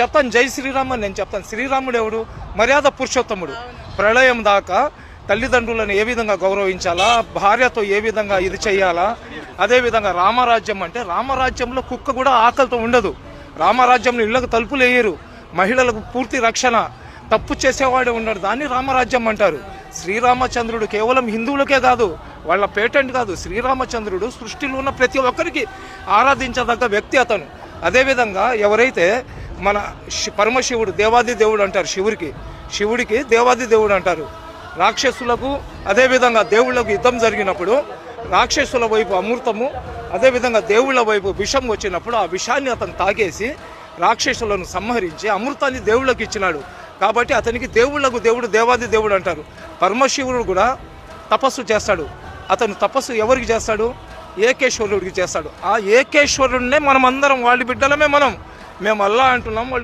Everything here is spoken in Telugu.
చెప్తాను జై శ్రీరామ్ అని నేను చెప్తాను. శ్రీరాముడు ఎవడు? మర్యాద పురుషోత్తముడు. ప్రళయం దాకా తల్లిదండ్రులను ఏ విధంగా గౌరవించాలా, భార్యతో ఏ విధంగా ఇది చేయాలా. అదేవిధంగా రామరాజ్యం అంటే రామరాజ్యంలో కుక్క కూడా ఆకలితో ఉండదు. రామరాజ్యంలో ఇళ్లకు తలుపులు వేయరు, మహిళలకు పూర్తి రక్షణ, తప్పు చేసేవాడే ఉన్నాడు, దాన్ని రామరాజ్యం అంటారు. శ్రీరామచంద్రుడు కేవలం హిందువులకే కాదు, వాళ్ళ పేటెంట్ కాదు. శ్రీరామచంద్రుడు సృష్టిలో ఉన్న ప్రతి ఒక్కరికి ఆరాధించదగ్గ వ్యక్తి అతను. అదేవిధంగా ఎవరైతే మన పరమశివుడు దేవాది దేవుడు అంటారు, శివుడికి దేవాది దేవుడు అంటారు. రాక్షసులకు అదేవిధంగా దేవుళ్లకు యుద్ధం జరిగినప్పుడు రాక్షసుల వైపు అమృతము, అదేవిధంగా దేవుళ్ల వైపు విషం వచ్చినప్పుడు ఆ విషాన్ని అతను తాగేసి రాక్షసులను సంహరించి అమృతాన్ని దేవుళ్ళకి ఇచ్చినాడు. కాబట్టి అతనికి దేవుళ్లకు దేవుడు దేవాది దేవుడు అంటారు. పరమశివుడు కూడా తపస్సు చేస్తాడు. అతను తపస్సు ఎవరికి చేస్తాడు? ఏకేశ్వరుడికి చేస్తాడు. ఆ ఏకేశ్వరుడినే మనం అందరం వాళ్ళ బిడ్డలమే. మేము అల్లా అంటున్నాం.